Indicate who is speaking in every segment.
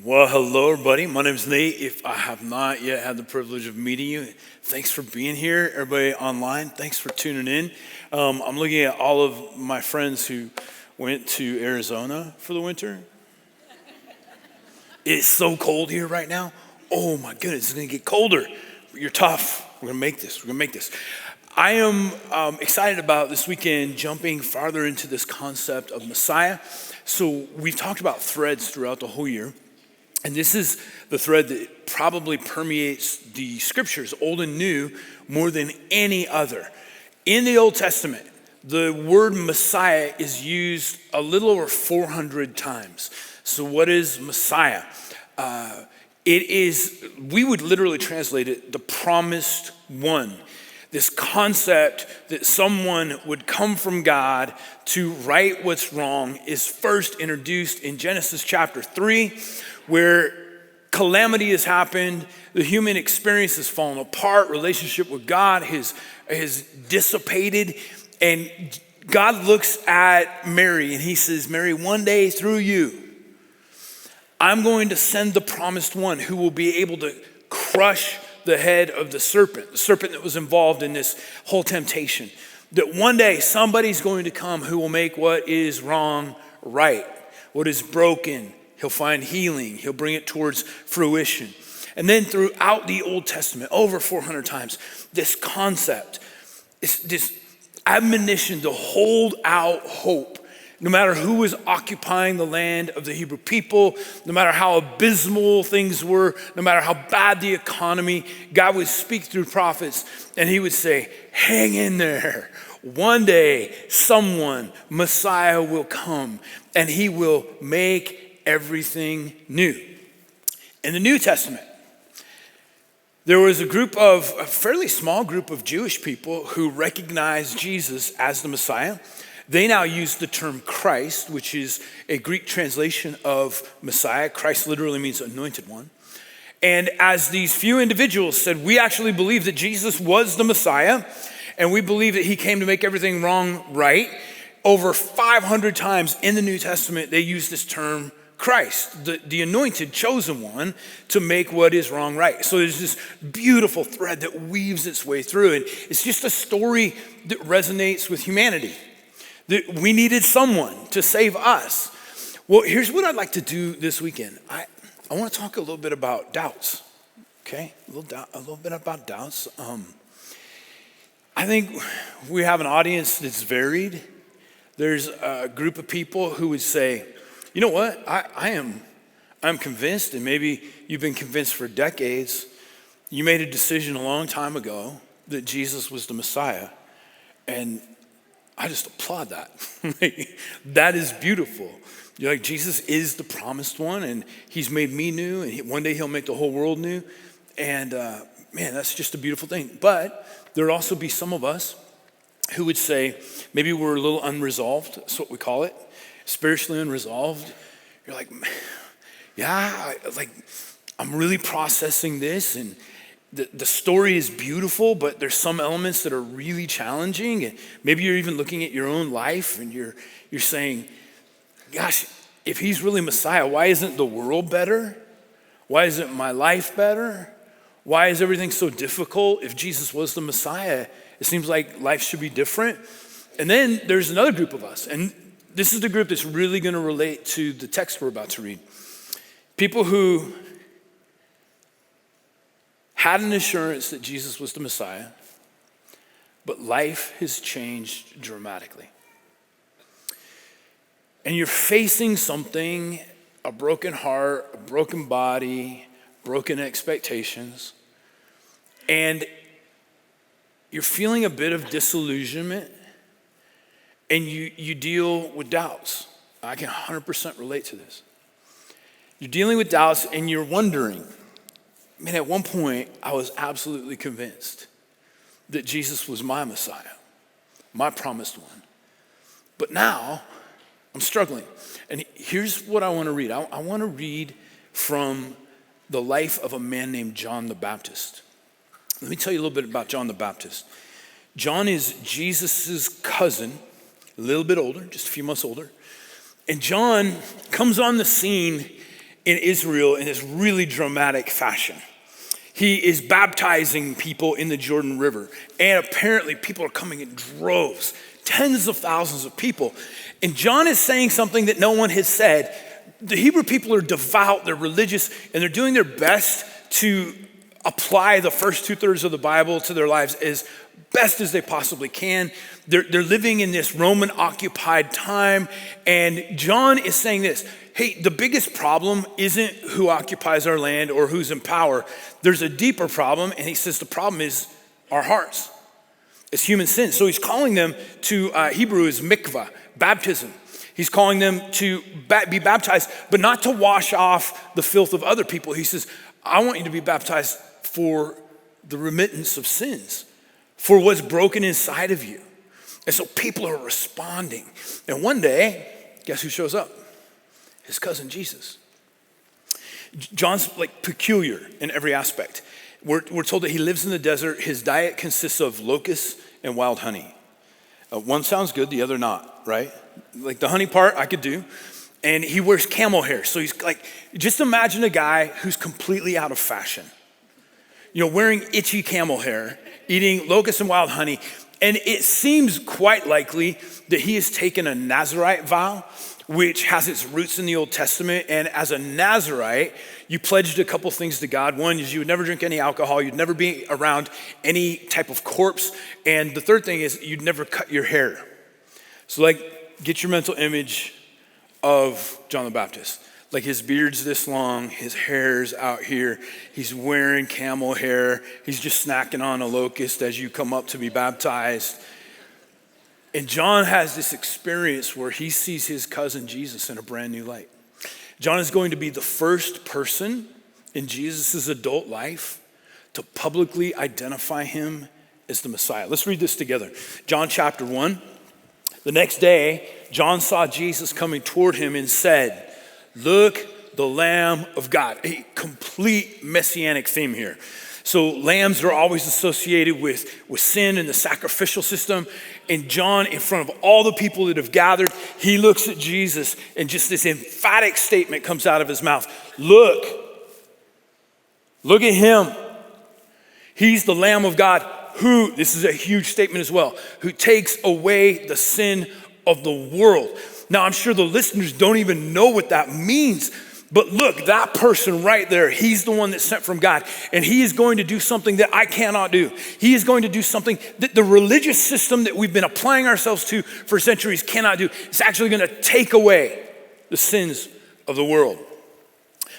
Speaker 1: Well, hello, everybody. My name's Nate. If I have not yet had the privilege of meeting you, thanks for being here. Everybody online, thanks for tuning in. I'm looking at all of my friends who went to Arizona for the winter. It's so cold here right now. Oh my goodness, it's going to get colder. You're tough. We're going to make this. We're going to make this. I am excited about this weekend jumping farther into this concept of Messiah. So we've talked about threads throughout the whole year. And this is the thread that probably permeates the scriptures, Old and New, more than any other. In the Old Testament, the word Messiah is used a little over 400 times. So what is Messiah? We would literally translate it, the promised one. This concept that someone would come from God to right what's wrong is first introduced in Genesis chapter 3, where calamity has happened, the human experience has fallen apart, relationship with God has dissipated, and God looks at Mary and he says, Mary, one day through you, I'm going to send the promised one who will be able to crush the head of the serpent that was involved in this whole temptation. That one day somebody's going to come who will make what is wrong right, what is broken. He'll find healing. He'll bring it towards fruition. And then throughout the Old Testament, over 400 times, this concept, this admonition to hold out hope, no matter who was occupying the land of the Hebrew people, no matter how abysmal things were, no matter how bad the economy, God would speak through prophets and he would say, hang in there. One day, someone, Messiah, will come and he will make everything new. In the New Testament, there was a fairly small group of Jewish people who recognized Jesus as the Messiah. They now use the term Christ, which is a Greek translation of Messiah. Christ literally means anointed one. And as these few individuals said, we actually believe that Jesus was the Messiah, and we believe that he came to make everything wrong right. Over 500 times in the New Testament, they use this term Christ, the anointed, chosen one to make what is wrong right. So there's this beautiful thread that weaves its way through. And it's just a story that resonates with humanity. That we needed someone to save us. Well, here's what I'd like to do this weekend. I want to talk a little bit about doubts. Okay, a little bit about doubts. I think we have an audience that's varied. There's a group of people who would say, you know what, I'm convinced, and maybe you've been convinced for decades. You made a decision a long time ago that Jesus was the Messiah, and I just applaud that. That is beautiful. You're like, Jesus is the promised one, and he's made me new, and one day he'll make the whole world new. And man, that's just a beautiful thing. But there'll also be some of us who would say, maybe we're a little unresolved, that's what we call it, spiritually unresolved. You're like, yeah, I'm really processing this, and the story is beautiful, but there's some elements that are really challenging. And maybe you're even looking at your own life and you're saying, gosh, if he's really Messiah, why isn't the world better? Why isn't my life better? Why is everything so difficult? If Jesus was the Messiah, it seems like life should be different. And then there's another group of us, and this is the group that's really going to relate to the text we're about to read. People who had an assurance that Jesus was the Messiah, but life has changed dramatically. And you're facing something, a broken heart, a broken body, broken expectations, and you're feeling a bit of disillusionment, and you deal with doubts. I can 100% relate to this. You're dealing with doubts and you're wondering, man, at one point I was absolutely convinced that Jesus was my Messiah, my promised one. But now I'm struggling. And here's what I want to read. I want to read from the life of a man named John the Baptist. Let me tell you a little bit about John the Baptist. John is Jesus's cousin, a little bit older, just a few months older. And John comes on the scene in Israel in this really dramatic fashion. He is baptizing people in the Jordan River. And apparently people are coming in droves, tens of thousands of people. And John is saying something that no one has said. The Hebrew people are devout, they're religious, and they're doing their best to apply the first 2/3 of the Bible to their lives as best as they possibly can. They're living in this Roman occupied time. And John is saying this, hey, the biggest problem isn't who occupies our land or who's in power. There's a deeper problem. And he says the problem is our hearts. It's human sin. So he's calling them to, Hebrew is mikvah, baptism. He's calling them to be baptized, but not to wash off the filth of other people. He says, I want you to be baptized for the remittance of sins, for what's broken inside of you. And so people are responding. And one day, guess who shows up? His cousin Jesus. John's like peculiar in every aspect. We're told that he lives in the desert. His diet consists of locusts and wild honey. One sounds good, the other not, right? Like the honey part I could do. And he wears camel hair. So he's like, just imagine a guy who's completely out of fashion. You know, wearing itchy camel hair, eating locusts and wild honey. And it seems quite likely that he has taken a Nazirite vow, which has its roots in the Old Testament. And as a Nazirite, you pledged a couple things to God. One is you would never drink any alcohol. You'd never be around any type of corpse. And the third thing is you'd never cut your hair. So like, get your mental image of John the Baptist. Like his beard's this long, his hair's out here. He's wearing camel hair. He's just snacking on a locust as you come up to be baptized. And John has this experience where he sees his cousin Jesus in a brand new light. John is going to be the first person in Jesus' adult life to publicly identify him as the Messiah. Let's read this together. John chapter 1. The next day, John saw Jesus coming toward him and said, look, the Lamb of God. A complete messianic theme here. So lambs are always associated with sin and the sacrificial system. And John, in front of all the people that have gathered, he looks at Jesus and just this emphatic statement comes out of his mouth. Look at him. He's the Lamb of God who, this is a huge statement as well, who takes away the sin of the world. Now, I'm sure the listeners don't even know what that means, but look, that person right there, he's the one that's sent from God, and he is going to do something that I cannot do. He is going to do something that the religious system that we've been applying ourselves to for centuries cannot do. It's actually going to take away the sins of the world.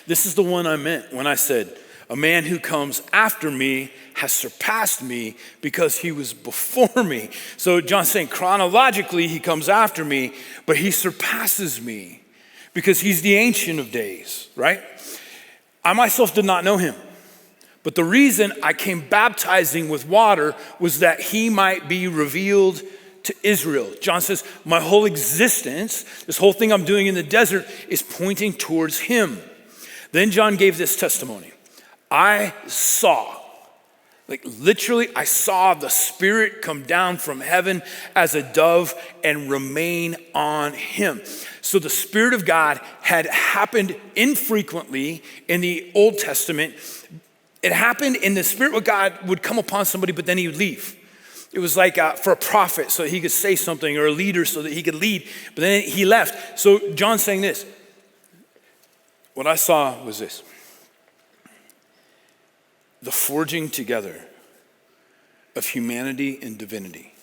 Speaker 1: This is the one I meant when I said, a man who comes after me has surpassed me because he was before me. So John's saying chronologically he comes after me, but he surpasses me because he's the Ancient of Days, right? I myself did not know him, but the reason I came baptizing with water was that he might be revealed to Israel. John says, my whole existence, this whole thing I'm doing in the desert is pointing towards him. Then John gave this testimony. I saw, like literally, I saw the Spirit come down from heaven as a dove and remain on him. So the Spirit of God had happened infrequently in the Old Testament. It happened in the Spirit of God would come upon somebody, but then he would leave. It was like for a prophet so that he could say something, or a leader so that he could lead, but then he left. So John's saying this, what I saw was this. The forging together of humanity and divinity.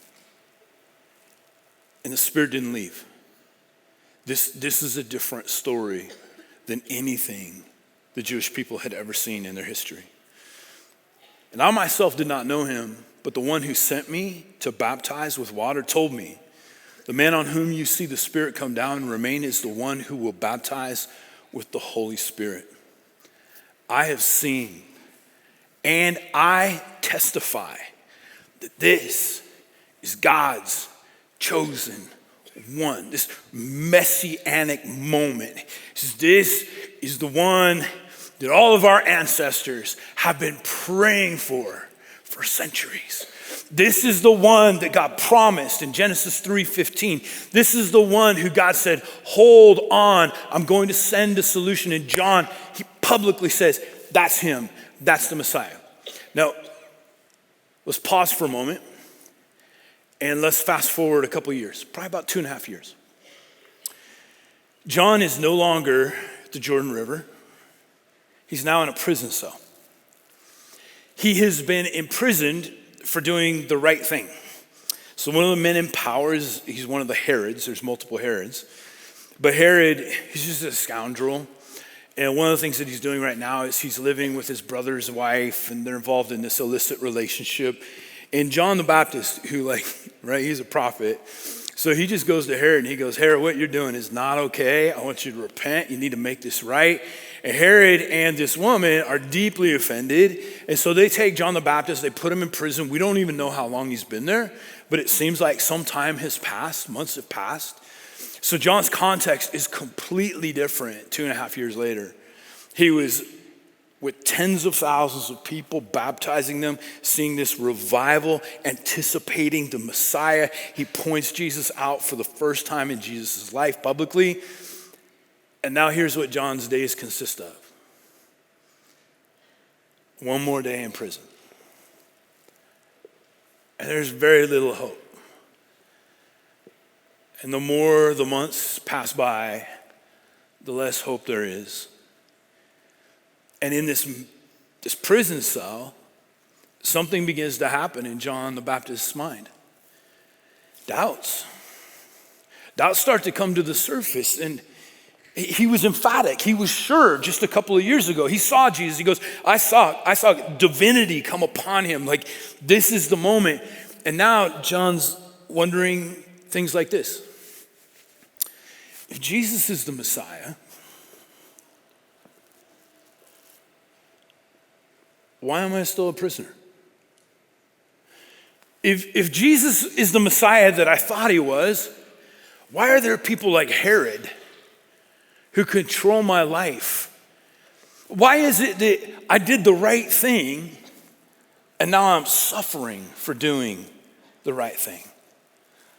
Speaker 1: And the Spirit didn't leave. This is a different story than anything the Jewish people had ever seen in their history. And I myself did not know him, but the one who sent me to baptize with water told me, the man on whom you see the Spirit come down and remain is the one who will baptize with the Holy Spirit. I have seen and I testify that this is God's chosen one, this messianic moment. This is the one that all of our ancestors have been praying for centuries. This is the one that God promised in Genesis 3:15. This is the one who God said, hold on, I'm going to send a solution. And John, he publicly says, that's him, that's the Messiah. Now, let's pause for a moment and let's fast forward a couple years, probably about 2.5 years. John is no longer at the Jordan River. He's now in a prison cell. He has been imprisoned for doing the right thing. So one of the men in power he's one of the Herods. There's multiple Herods. But Herod, he's just a scoundrel. And one of the things that he's doing right now is he's living with his brother's wife, and they're involved in this illicit relationship. And John the Baptist, who he's a prophet. So he just goes to Herod and he goes, Herod, what you're doing is not okay. I want you to repent. You need to make this right. And Herod and this woman are deeply offended. And so they take John the Baptist, they put him in prison. We don't even know how long he's been there, but it seems like some time has passed, months have passed. So John's context is completely different 2.5 years later. He was with tens of thousands of people, baptizing them, seeing this revival, anticipating the Messiah. He points Jesus out for the first time in Jesus' life publicly. And now here's what John's days consist of. One more day in prison. And there's very little hope. And the more the months pass by, the less hope there is. And in this prison cell, something begins to happen in John the Baptist's mind. Doubts. Doubts start to come to the surface, and he was emphatic. He was sure just a couple of years ago. He saw Jesus. He goes, I saw divinity come upon him. Like, this is the moment. And now John's wondering things like this. If Jesus is the Messiah, why am I still a prisoner? If Jesus is the Messiah that I thought he was, why are there people like Herod who control my life? Why is it that I did the right thing and now I'm suffering for doing the right thing?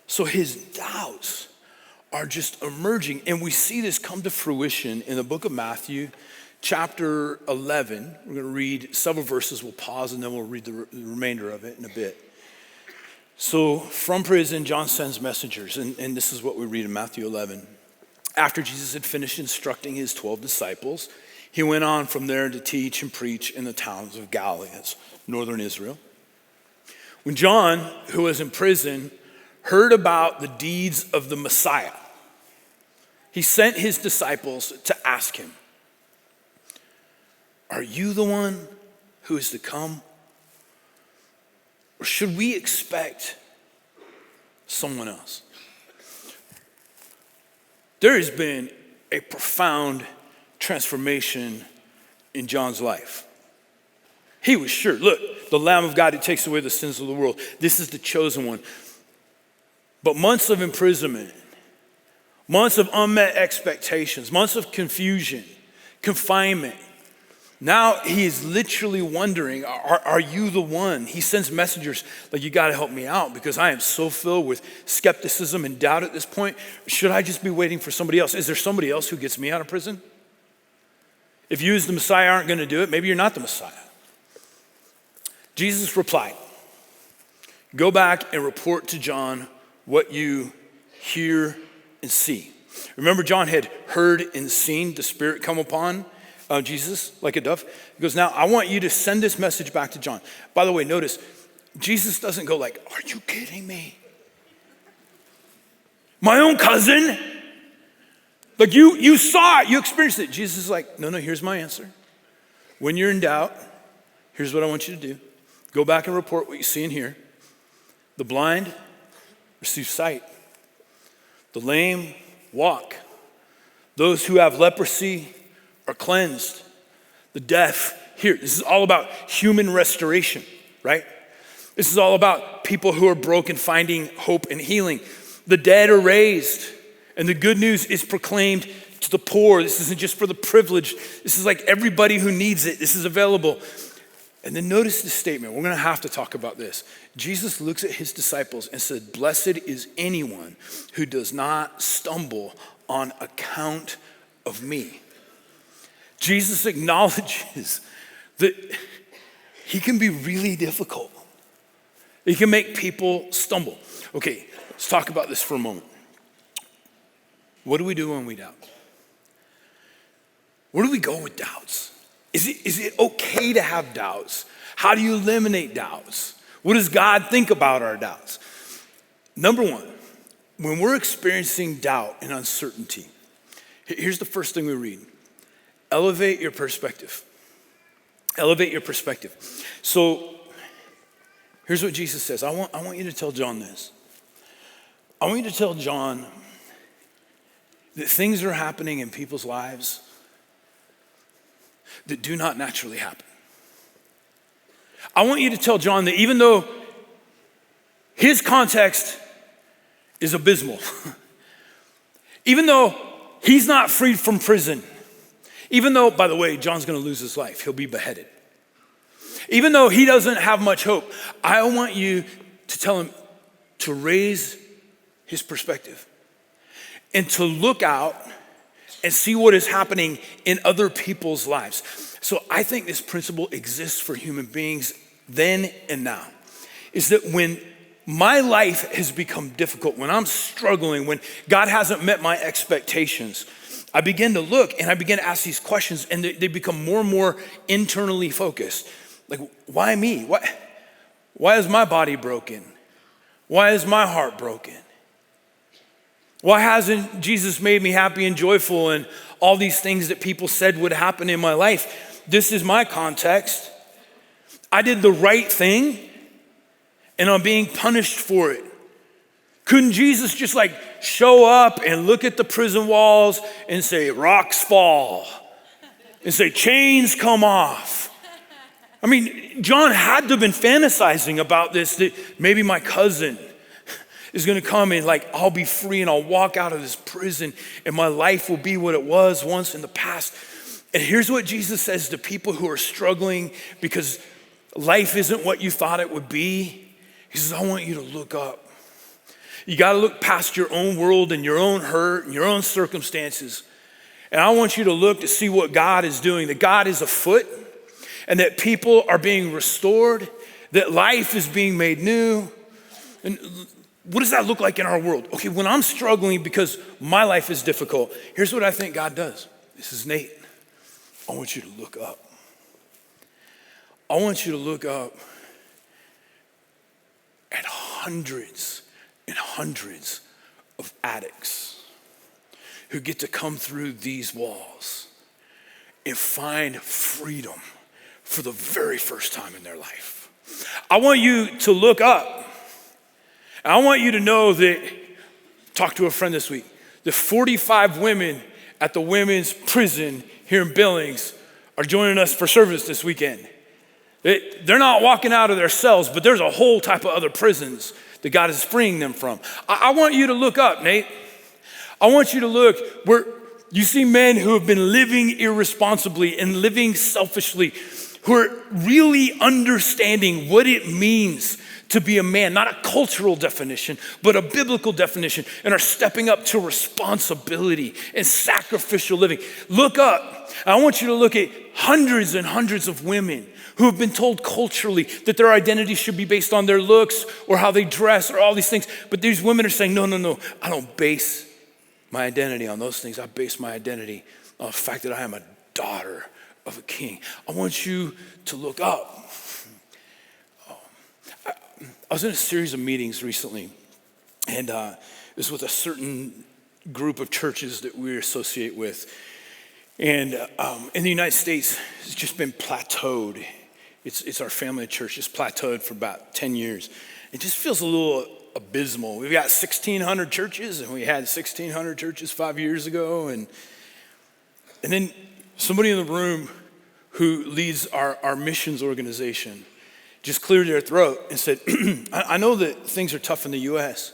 Speaker 1: So his doubts are just emerging, and we see this come to fruition in the book of Matthew, chapter 11. We're going to read several verses. We'll pause and then we'll read the remainder of it in a bit. So from prison, John sends messengers, and this is what we read in Matthew 11. After Jesus had finished instructing his 12 disciples, he went on from there to teach and preach in the towns of Galilee, that's northern Israel. When John, who was in prison, heard about the deeds of the Messiah, he sent his disciples to ask him, are you the one who is to come? Or should we expect someone else? There has been a profound transformation in John's life. He was sure, look, the Lamb of God who takes away the sins of the world. This is the chosen one. But months of imprisonment, months of unmet expectations, months of confusion, confinement. Now he is literally wondering, are you the one? He sends messengers like, you got to help me out because I am so filled with skepticism and doubt at this point. Should I just be waiting for somebody else? Is there somebody else who gets me out of prison? If you as the Messiah aren't going to do it, maybe you're not the Messiah. Jesus replied, go back and report to John what you hear and see. Remember, John had heard and seen the Spirit come upon Jesus like a dove. He goes, now I want you to send this message back to John. By the way, notice, Jesus doesn't go like, are you kidding me? My own cousin? Like you saw it, you experienced it. Jesus is like, no, here's my answer. When you're in doubt, here's what I want you to do. Go back and report what you see and hear. The blind receive sight. The lame walk. Those who have leprosy are cleansed. The deaf hear. This is all about human restoration, right? This is all about people who are broken finding hope and healing. The dead are raised, and the good news is proclaimed to the poor. This isn't just for the privileged. This is like everybody who needs it. This is available. And then notice this statement. We're going to have to talk about this. Jesus looks at his disciples and said, "Blessed is anyone who does not stumble on account of me." Jesus acknowledges that he can be really difficult. He can make people stumble. Okay, let's talk about this for a moment. What do we do when we doubt? Where do we go with doubts? Is it okay to have doubts? How do you eliminate doubts? What does God think about our doubts? Number one, when we're experiencing doubt and uncertainty, here's the first thing we read. Elevate your perspective. Elevate your perspective. So here's what Jesus says. I want you to tell John this. I want you to tell John that things are happening in people's lives that do not naturally happen. I want you to tell John that even though his context is abysmal, even though he's not freed from prison, even though, by the way, John's gonna lose his life, he'll be beheaded. Even though he doesn't have much hope, I want you to tell him to raise his perspective and to look out and see what is happening in other people's lives. So I think this principle exists for human beings then and now, is that when my life has become difficult, when I'm struggling, when God hasn't met my expectations, I begin to look and I begin to ask these questions, and they become more and more internally focused. Like, why me? Why is my body broken? Why is my heart broken? Why hasn't Jesus made me happy and joyful and all these things that people said would happen in my life? This is my context. I did the right thing and I'm being punished for it. Couldn't Jesus just like show up and look at the prison walls and say, "Rocks fall," and say, "Chains come off"? I mean, John had to have been fantasizing about this, that maybe my cousin is gonna come and like, I'll be free and I'll walk out of this prison and my life will be what it was once in the past. And here's what Jesus says to people who are struggling because life isn't what you thought it would be. He says, I want you to look up. You gotta look past your own world and your own hurt and your own circumstances. And I want you to look to see what God is doing, that God is afoot and that people are being restored, that life is being made new. And what does that look like in our world? Okay, when I'm struggling because my life is difficult, here's what I think God does. This is Nate. I want you to look up. I want you to look up at hundreds and hundreds of addicts who get to come through these walls and find freedom for the very first time in their life. I want you to look up. I want you to know that, talked to a friend this week, the 45 women at the women's prison here in Billings are joining us for service this weekend. They're not walking out of their cells, but there's a whole type of other prisons that God is freeing them from. I want you to look up, Nate. I want you to look where you see men who have been living irresponsibly and living selfishly, who are really understanding what it means to be a man, not a cultural definition, but a biblical definition, and are stepping up to responsibility and sacrificial living. Look up. I want you to look at hundreds and hundreds of women who have been told culturally that their identity should be based on their looks or how they dress or all these things. But these women are saying, no, I don't base my identity on those things. I base my identity on the fact that I am a daughter of a king. I want you to look up. I was in a series of meetings recently, and it was with a certain group of churches that we associate with. And in the United States, it's just been plateaued. It's our family church, it's plateaued for about 10 years. It just feels a little abysmal. We've got 1,600 churches, and we had 1,600 churches 5 years ago. And then somebody in the room who leads our missions organization just cleared their throat and said, I know that things are tough in the US,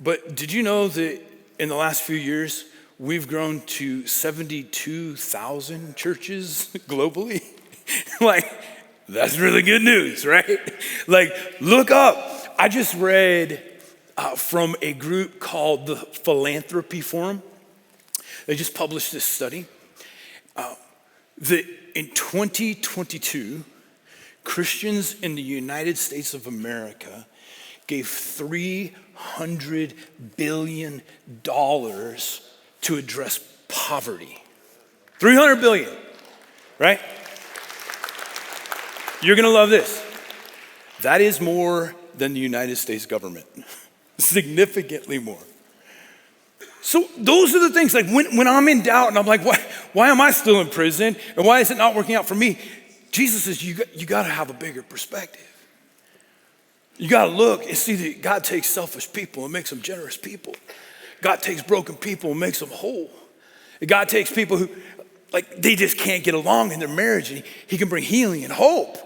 Speaker 1: but did you know that in the last few years, we've grown to 72,000 churches globally? Like, That's really good news, right? Like, look up. I just read from a group called the Philanthropy Forum. They just published this study that in 2022, Christians in the United States of America gave $300 billion to address poverty. 300 billion, right? You're gonna love this. That is more than the United States government, significantly more. So those are the things, like when I'm in doubt and I'm like, why am I still in prison? And why is it not working out for me? Jesus says, you gotta have a bigger perspective. You gotta look and see that God takes selfish people and makes them generous people. God takes broken people and makes them whole. And God takes people who, like, they just can't get along in their marriage, and he can bring healing and hope.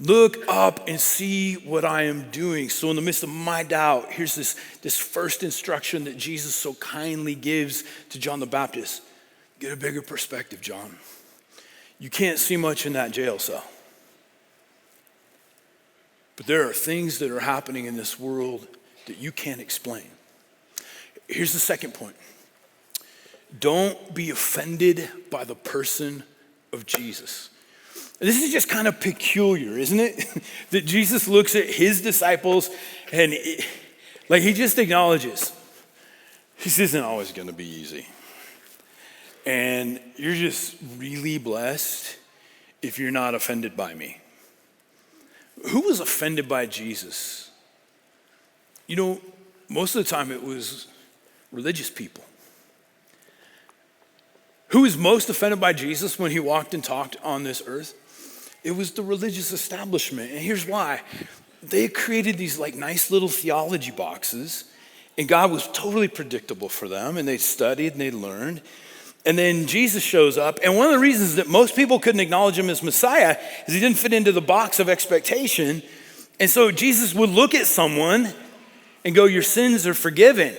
Speaker 1: Look up and see what I am doing. So in the midst of my doubt, here's this first instruction that Jesus so kindly gives to John the Baptist. Get a bigger perspective, John. You can't see much in that jail cell. But there are things that are happening in this world that you can't explain. Here's the second point. Don't be offended by the person of Jesus. This is just kind of peculiar, isn't it? That Jesus looks at his disciples and he just acknowledges, this isn't always gonna be easy. And you're just really blessed if you're not offended by me. Who was offended by Jesus? You know, most of the time it was religious people. Who was most offended by Jesus when he walked and talked on this earth? It was the religious establishment. And here's why. They created these like nice little theology boxes, and God was totally predictable for them, and they studied and they learned. And then Jesus shows up, and one of the reasons that most people couldn't acknowledge him as Messiah is he didn't fit into the box of expectation. And so Jesus would look at someone and go, your sins are forgiven.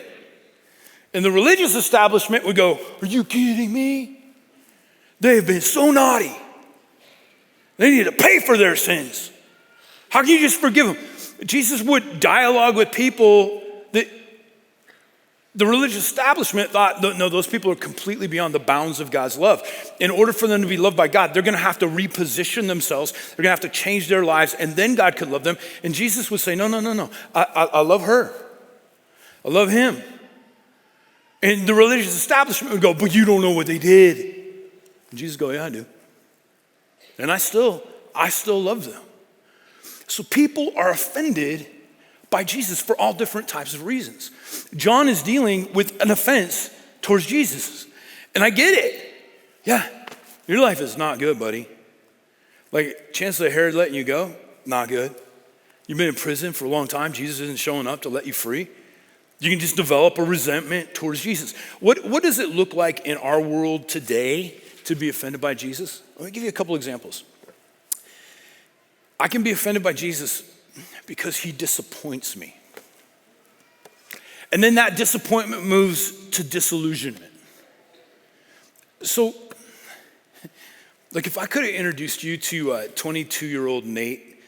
Speaker 1: And the religious establishment would go, are you kidding me? They've been so naughty. They need to pay for their sins. How can you just forgive them? Jesus would dialogue with people that the religious establishment thought, no, those people are completely beyond the bounds of God's love. In order for them to be loved by God, they're gonna have to reposition themselves. They're gonna have to change their lives, and then God could love them. And Jesus would say, no. I love her. I love him. And the religious establishment would go, but you don't know what they did. And Jesus would go, yeah, I do. And I still love them. So people are offended by Jesus for all different types of reasons. John is dealing with an offense towards Jesus. And I get it. Yeah, your life is not good, buddy. Like, Chancellor Herod letting you go, not good. You've been in prison for a long time. Jesus isn't showing up to let you free. You can just develop a resentment towards Jesus. What does it look like in our world today to be offended by Jesus? Let me give you a couple examples. I can be offended by Jesus because he disappoints me. And then that disappointment moves to disillusionment. So, like, if I could have introduced you to 22-year-old Nate,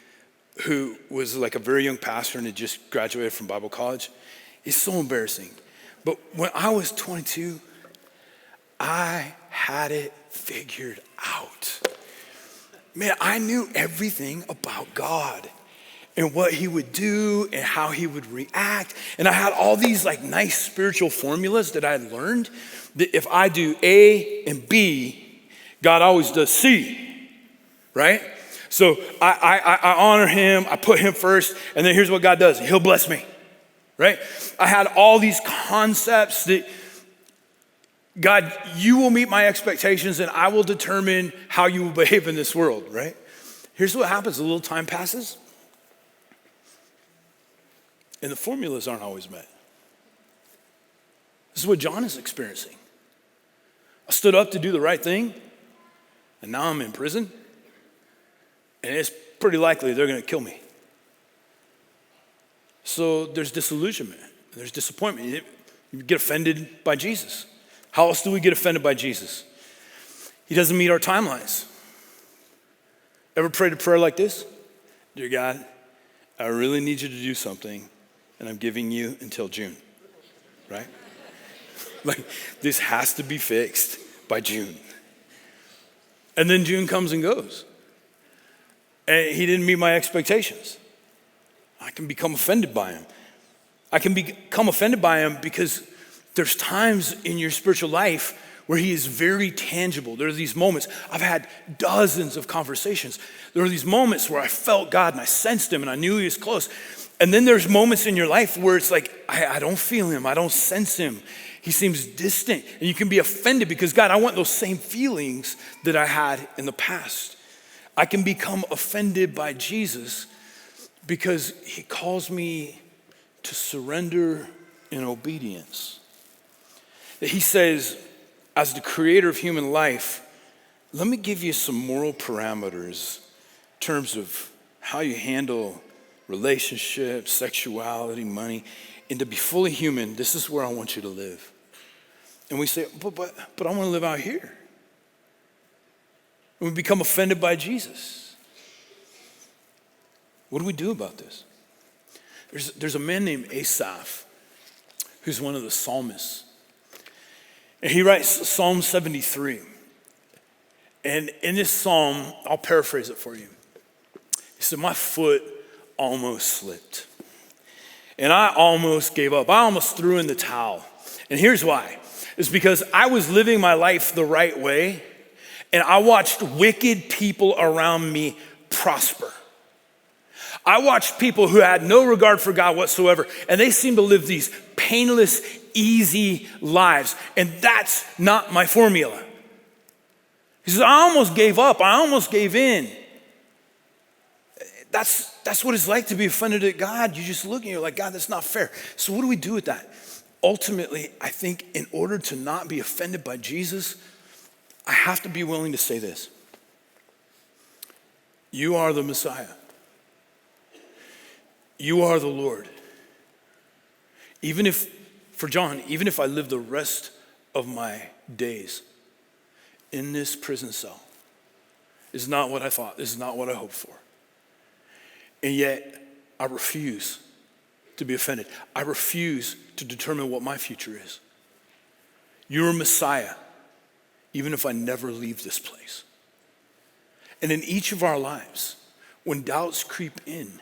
Speaker 1: who was like a very young pastor and had just graduated from Bible college, it's so embarrassing. But when I was 22, I had it figured out. Man, I knew everything about God and what he would do and how he would react. And I had all these like nice spiritual formulas that I had learned that if I do A and B, God always does C, right? So I honor him, I put him first, and then here's what God does. He'll bless me, right? I had all these concepts that God, you will meet my expectations and I will determine how you will behave in this world, right? Here's what happens, a little time passes and the formulas aren't always met. This is what John is experiencing. I stood up to do the right thing and now I'm in prison and it's pretty likely they're gonna kill me. So there's disillusionment, there's disappointment. You get offended by Jesus. How else do we get offended by Jesus? He doesn't meet our timelines. Ever prayed a prayer like this? Dear God, I really need you to do something, and I'm giving you until June, right? Like, this has to be fixed by June. And then June comes and goes. And he didn't meet my expectations. I can become offended by him. I can become offended by him because there's times in your spiritual life where he is very tangible. There are these moments. I've had dozens of conversations. There are these moments where I felt God and I sensed him and I knew he was close. And then there's moments in your life where it's like, I don't feel him. I don't sense him. He seems distant. And you can be offended because, God, I want those same feelings that I had in the past. I can become offended by Jesus because he calls me to surrender in obedience. He says, as the creator of human life, let me give you some moral parameters in terms of how you handle relationships, sexuality, money. And to be fully human, this is where I want you to live. And we say, but I want to live out here. And we become offended by Jesus. What do we do about this? There's a man named Asaph who's one of the psalmists. And he writes Psalm 73. And in this psalm, I'll paraphrase it for you. He said, my foot almost slipped. And I almost gave up. I almost threw in the towel. And here's why. It's because I was living my life the right way, and I watched wicked people around me prosper. I watched people who had no regard for God whatsoever, and they seemed to live these painless, easy lives. And that's not my formula. He says, I almost gave up. I almost gave in. That's what it's like to be offended at God. You just look and you're like, God, that's not fair. So what do we do with that? Ultimately, I think in order to not be offended by Jesus, I have to be willing to say this. You are the Messiah. You are the Lord. Even if, for John, even if I live the rest of my days in this prison cell, this is not what I thought. This is not what I hoped for. And yet, I refuse to be offended. I refuse to determine what my future is. You're a Messiah, even if I never leave this place. And in each of our lives, when doubts creep in,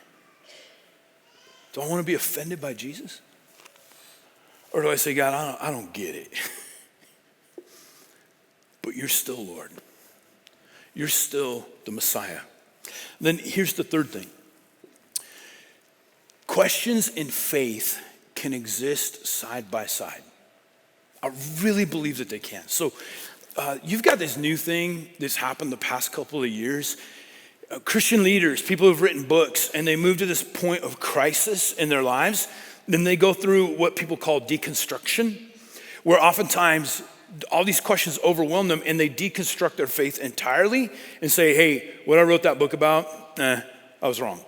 Speaker 1: do I want to be offended by Jesus? Or do I say, God, I don't get it. But you're still Lord. You're still the Messiah. Then here's the third thing. Questions in faith can exist side by side. I really believe that they can. So you've got this new thing that's happened the past couple of years. Christian leaders, people who've written books, and they move to this point of crisis in their lives. Then they go through what people call deconstruction, where oftentimes all these questions overwhelm them and they deconstruct their faith entirely and say, hey, what I wrote that book about, I was wrong.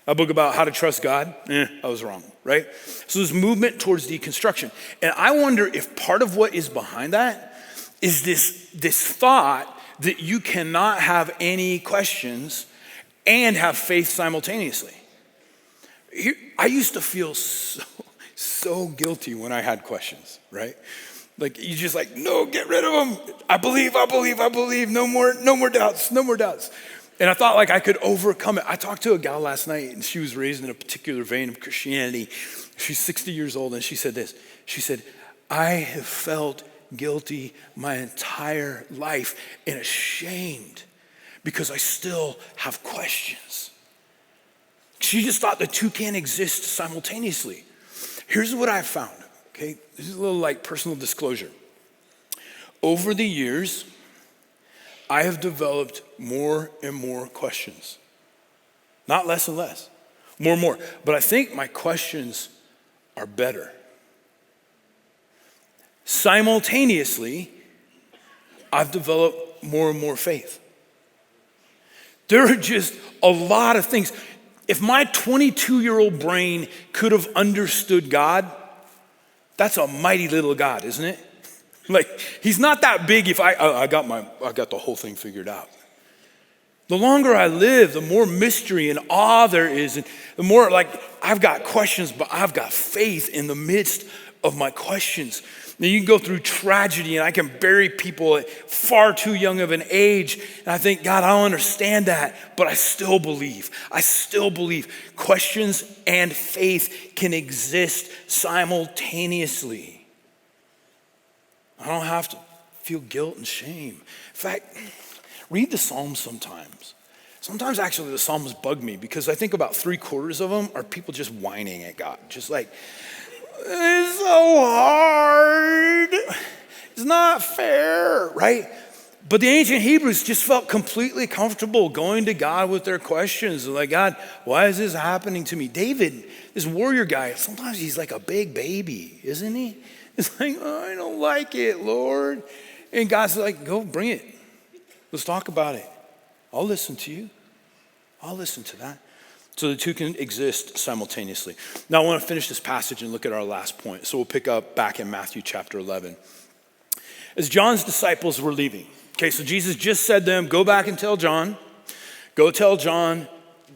Speaker 1: A book about how to trust God, I was wrong, right? So there's movement towards deconstruction. And I wonder if part of what is behind that is this thought that you cannot have any questions and have faith simultaneously. I used to feel so guilty when I had questions, right? Like you just like, no, get rid of them. I believe. No more doubts. And I thought like I could overcome it. I talked to a gal last night and she was raised in a particular vein of Christianity. She's 60 years old and she said this. She said, I have felt guilty my entire life and ashamed because I still have questions. She just thought the two can't exist simultaneously. Here's what I found, okay? This is a little like personal disclosure. Over the years, I have developed more and more questions. Not less and less, more and more. But I think my questions are better. Simultaneously, I've developed more and more faith. There are just a lot of things. If my 22-year-old brain could have understood God, that's a mighty little God, isn't it? Like, he's not that big if I got the whole thing figured out. The longer I live, the more mystery and awe there is. And the more like I've got questions, but I've got faith in the midst of my questions. Now you can go through tragedy and I can bury people at far too young of an age. And I think, God, I don't understand that, but I still believe. I still believe questions and faith can exist simultaneously. I don't have to feel guilt and shame. In fact, read the Psalms sometimes. Sometimes actually the Psalms bug me because I think about 3/4 of them are people just whining at God. Just like, it's so hard. It's not fair, right? But the ancient Hebrews just felt completely comfortable going to God with their questions. They're like, God, why is this happening to me? David, this warrior guy, sometimes he's like a big baby, isn't he? It's like, oh, I don't like it, Lord. And God's like, go bring it. Let's talk about it. I'll listen to you. I'll listen to that. So the two can exist simultaneously. Now I want to finish this passage and look at our last point. So we'll pick up back in Matthew chapter 11. As John's disciples were leaving, okay, so Jesus just said to them, go back and tell John. Go tell John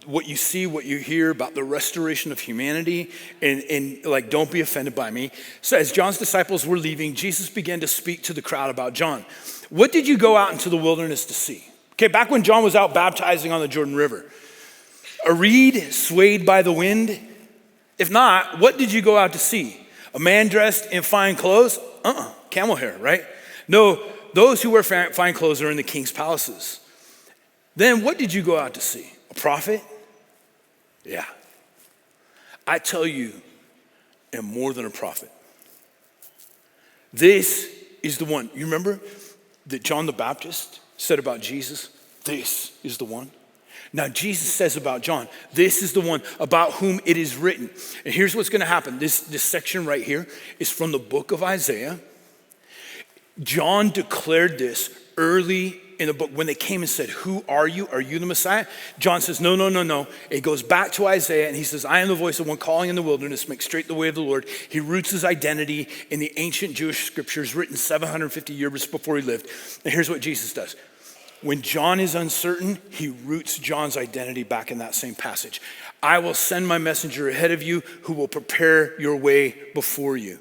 Speaker 1: what you see, what you hear about the restoration of humanity, and like, don't be offended by me. So as John's disciples were leaving, Jesus began to speak to the crowd about John. What did you go out into the wilderness to see? Okay, back when John was out baptizing on the Jordan River, a reed swayed by the wind? If not, what did you go out to see? A man dressed in fine clothes? Camel hair, right? No, those who wear fine clothes are in the king's palaces. Then what did you go out to see? A prophet? Yeah. I tell you, am more than a prophet. This is the one. You remember that John the Baptist said about Jesus? This is the one. Now Jesus says about John, this is the one about whom it is written. And here's what's going to happen. This section right here is from the book of Isaiah. John declared this early in the book when they came and said, who are you? Are you the Messiah? John says, no. It goes back to Isaiah and he says, I am the voice of one calling in the wilderness, make straight the way of the Lord. He roots his identity in the ancient Jewish scriptures written 750 years before he lived. And here's what Jesus does. When John is uncertain, he roots John's identity back in that same passage. I will send my messenger ahead of you who will prepare your way before you.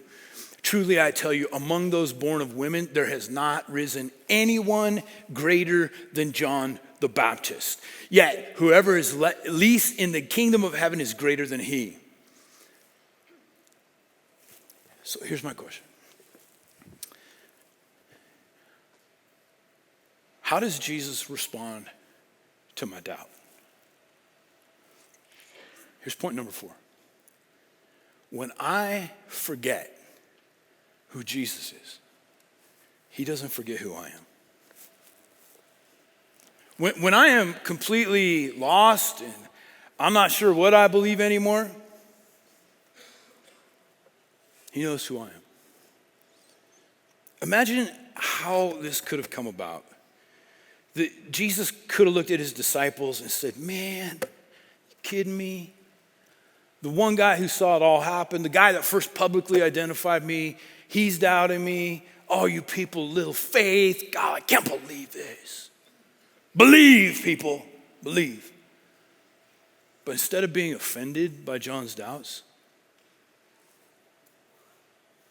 Speaker 1: Truly, I tell you, among those born of women, there has not risen anyone greater than John the Baptist. Yet, whoever is least in the kingdom of heaven is greater than he. So here's my question. How does Jesus respond to my doubt? Here's point number 4. When I forget who Jesus is, he doesn't forget who I am. When I am completely lost and I'm not sure what I believe anymore, he knows who I am. Imagine how this could have come about. That Jesus could have looked at his disciples and said, man, you kidding me? The one guy who saw it all happen, the guy that first publicly identified me, he's doubting me. Oh, you people, little faith. God, I can't believe this. Believe, people, believe. But instead of being offended by John's doubts,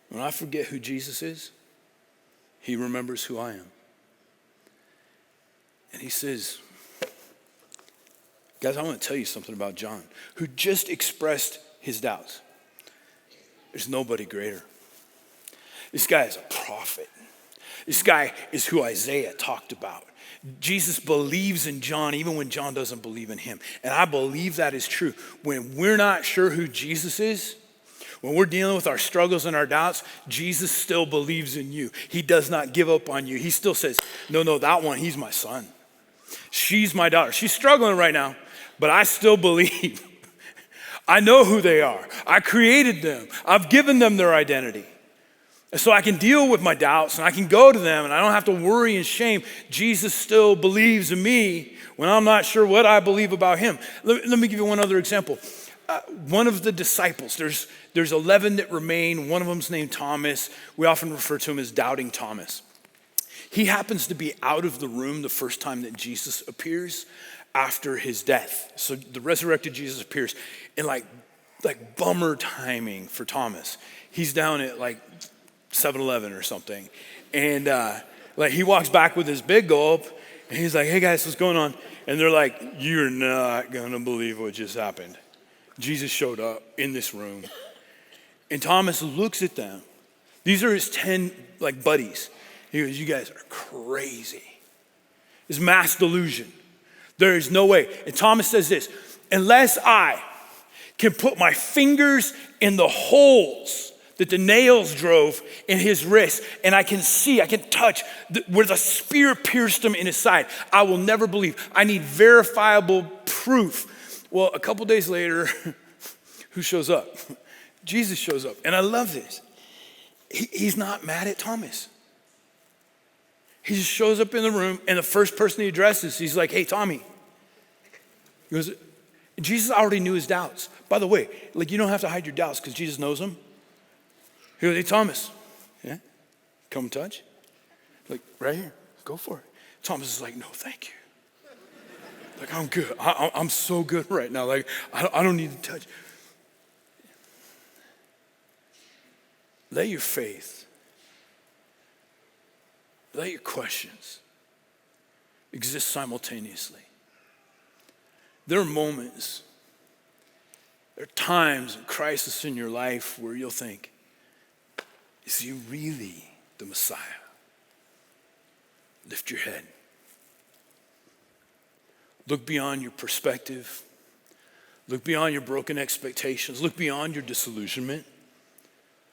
Speaker 1: when I forget who Jesus is, he remembers who I am. And he says, guys, I want to tell you something about John, who just expressed his doubts. There's nobody greater. This guy is a prophet. This guy is who Isaiah talked about. Jesus believes in John even when John doesn't believe in him. And I believe that is true. When we're not sure who Jesus is, when we're dealing with our struggles and our doubts, Jesus still believes in you. He does not give up on you. He still says, no, that one, he's my son. She's my daughter. She's struggling right now, but I still believe. I know who they are. I created them. I've given them their identity. And so I can deal with my doubts and I can go to them and I don't have to worry and shame. Jesus still believes in me when I'm not sure what I believe about him. Let me give you one other example. One of the disciples, there's 11 that remain. One of them's named Thomas. We often refer to him as Doubting Thomas. He happens to be out of the room the first time that Jesus appears after his death. So the resurrected Jesus appears in like bummer timing for Thomas. He's down at like 7-Eleven or something. And like he walks back with his big gulp and he's like, hey guys, what's going on? And they're like, you're not gonna believe what just happened. Jesus showed up in this room. And Thomas looks at them. These are his 10 like buddies. He goes, you guys are crazy. It's mass delusion. There is no way. And Thomas says this, unless I can put my fingers in the holes that the nails drove in his wrist, and I can see, I can touch where the spear pierced him in his side, I will never believe. I need verifiable proof. Well, a couple days later, who shows up? Jesus shows up. And I love this. He's not mad at Thomas. He just shows up in the room, and the first person he addresses, he's like, hey, Tommy. He goes, Jesus already knew his doubts. By the way, like you don't have to hide your doubts because Jesus knows them. He goes, hey, Thomas, yeah, come touch. Like, right here, go for it. Thomas is like, no, thank you. Like, I'm good. I'm so good right now. Like, I don't need to touch. Let your faith, let your questions exist simultaneously. There are moments, there are times in crisis in your life where you'll think, is he really the Messiah? Lift your head. Look beyond your perspective. Look beyond your broken expectations. Look beyond your disillusionment.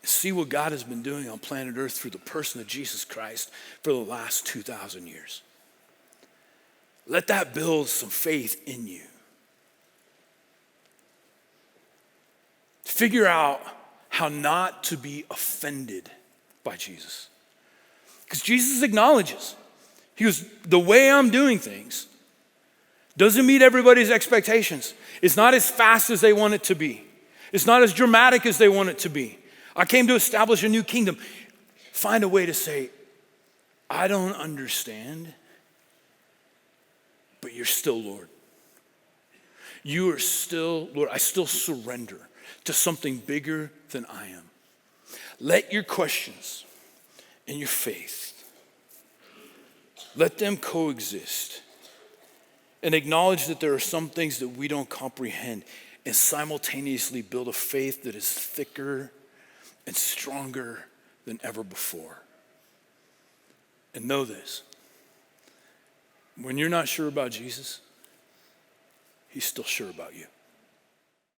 Speaker 1: See what God has been doing on planet Earth through the person of Jesus Christ for the last 2,000 years. Let that build some faith in you. Figure out how not to be offended by Jesus. Because Jesus acknowledges, he goes, the way I'm doing things doesn't meet everybody's expectations. It's not as fast as they want it to be. It's not as dramatic as they want it to be. I came to establish a new kingdom. Find a way to say, I don't understand, but you're still Lord. You are still Lord. I still surrender to something bigger than I am. Let your questions and your faith, let them coexist and acknowledge that there are some things that we don't comprehend and simultaneously build a faith that is thicker and stronger than ever before. And know this, when you're not sure about Jesus, he's still sure about you.